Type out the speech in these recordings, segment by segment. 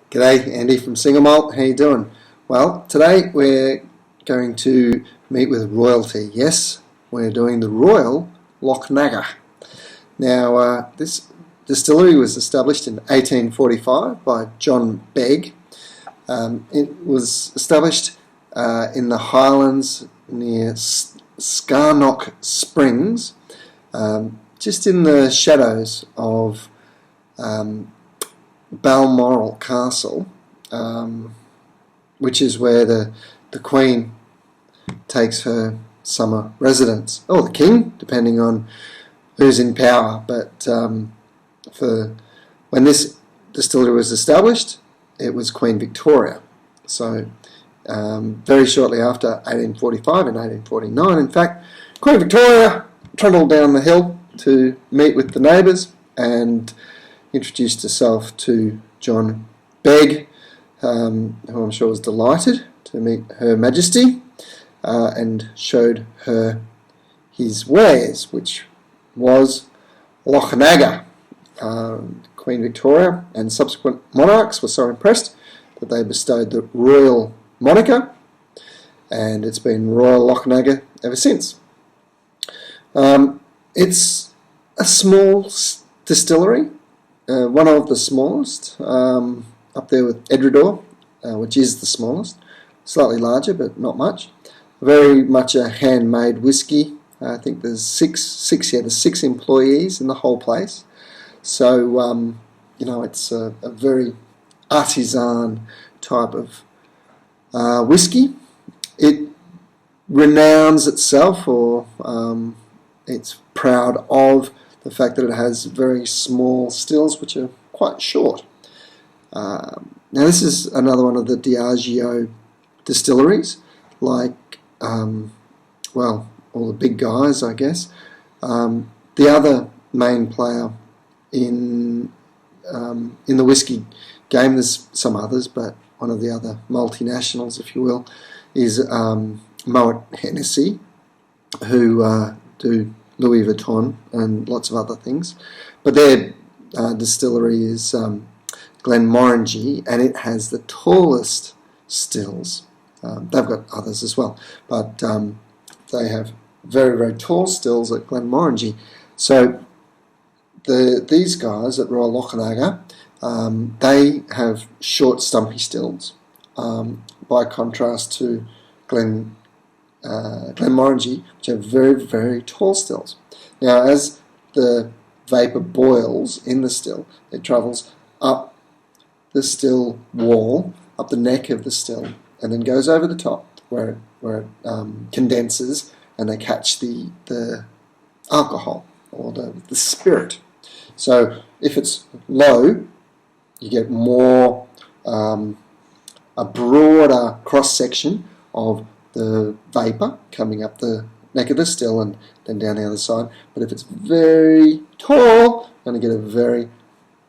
G'day, Andy from Malt. How you doing? Well, today we're going to meet with royalty. Yes, we're doing the Royal Lochnagar. Now, this distillery was established in 1845 by John Begg. It was established in the Highlands near Scarnock Springs, just in the shadows of Balmoral Castle, which is where the Queen takes her summer residence, or the King, depending on who's in power. But for when this distillery was established, it was Queen Victoria. So very shortly after 1845 and 1849, in fact, Queen Victoria trundled down the hill to meet with the neighbours and introduced herself to John Begg, who I'm sure was delighted to meet Her Majesty, and showed her his wares, which was Lochnagar. Queen Victoria and subsequent monarchs were so impressed that they bestowed the royal moniker, and it's been Royal Lochnagar ever since. It's a small distillery, one of the smallest, up there with Edredor, which is the smallest, slightly larger but not much. Very much a handmade whiskey. I think there's six employees in the whole place. So it's a very artisan type of whiskey. It renounces itself, or it's proud of the fact that it has very small stills, which are quite short. Now this is another one of the Diageo distilleries, like all the big guys, I guess. The other main player in the whiskey game, there's some others, but one of the other multinationals, if you will, is Moet Hennessy, who do Louis Vuitton and lots of other things. But their distillery is Glenmorangie, and it has the tallest stills. They've got others as well, but they have very, very tall stills at Glenmorangie. So these guys at Royal Lochnagar, they have short, stumpy stills, by contrast to Glenmorangie, which have very, very tall stills. Now, as the vapour boils in the still, it travels up the still wall, up the neck of the still, and then goes over the top where it condenses, and they catch the alcohol or the spirit. So if it's low, you get more a broader cross section of the vapour coming up the neck of the still and then down the other side. But if it's very tall, you're going to get a very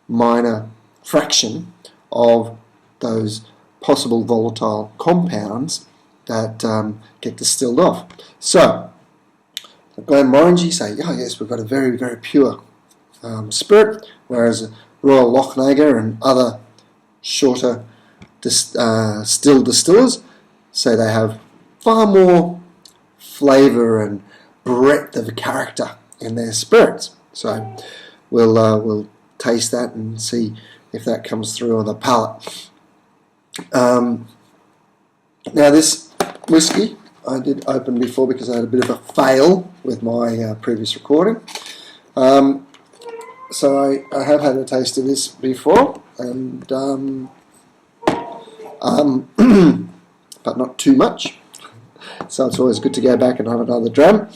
minor fraction of those possible volatile compounds that get distilled off. So Glenmorangie say, oh yes, we've got a very, very pure spirit, whereas Royal Lochnagar and other shorter still distillers say they have far more flavour and breadth of character in their spirits. So we'll taste that and see if that comes through on the palate. Now this whiskey I did open before because I had a bit of a fail with my previous recording. So I have had a taste of this before, and but not too much. So it's always good to go back and have another dram.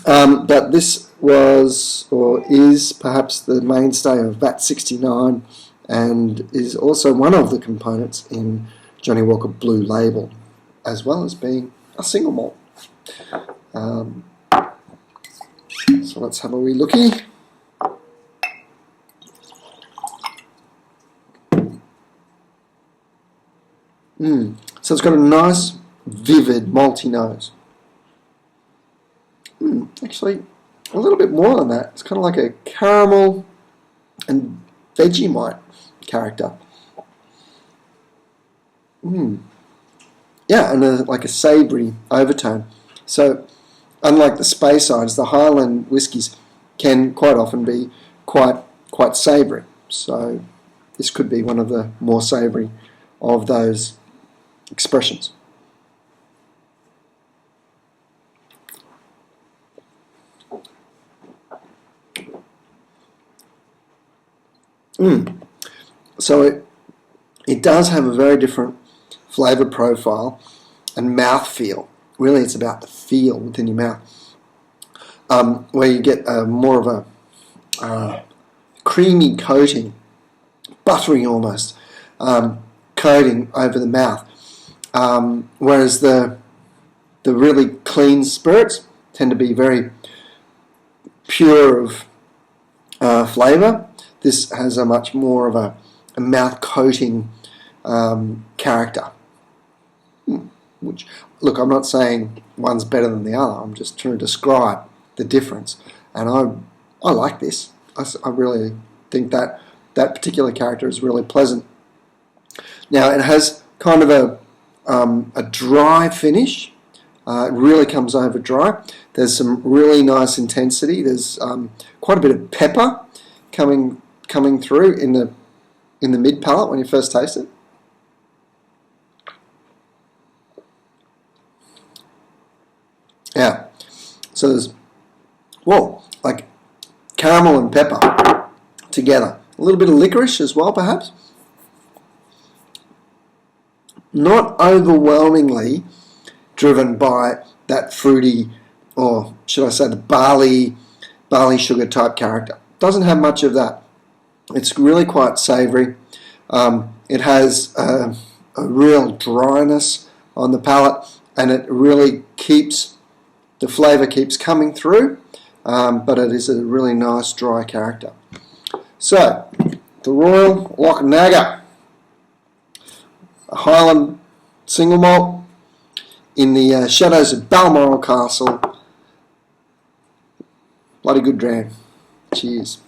But this was, or is, perhaps the mainstay of VAT 69, and is also one of the components in Johnnie Walker Blue Label, as well as being a single malt. So let's have a wee looky. So it's got a nice, vivid, malty nose. Actually, a little bit more than that. It's kind of like a caramel and Vegemite character. Yeah, and like a savoury overtone. So, unlike the Speysides, the Highland whiskies can quite often be quite savoury. So, this could be one of the more savoury of those expressions. So it does have a very different flavour profile and mouth feel. Really, it's about the feel within your mouth, where you get more of a creamy coating, buttery almost, coating over the mouth. Whereas the really clean spirits tend to be very pure of flavour. This has a much more of a mouth coating character. Which, look, I'm not saying one's better than the other. I'm just trying to describe the difference. And I like this. I really think that particular character is really pleasant. Now, it has kind of a dry finish. It really comes over dry. There's some really nice intensity. There's quite a bit of pepper coming through in the mid palate when you first taste it. Yeah. So there's like caramel and pepper together. A little bit of licorice as well, perhaps. Not overwhelmingly driven by that fruity, or should I say the barley sugar type character. Doesn't have much of that. It's really quite savoury. It has a real dryness on the palate, and it really the flavour keeps coming through, but it is a really nice dry character. So, the Royal Lochnagar, a Highland single malt in the shadows of Balmoral Castle. Bloody good dram. Cheers.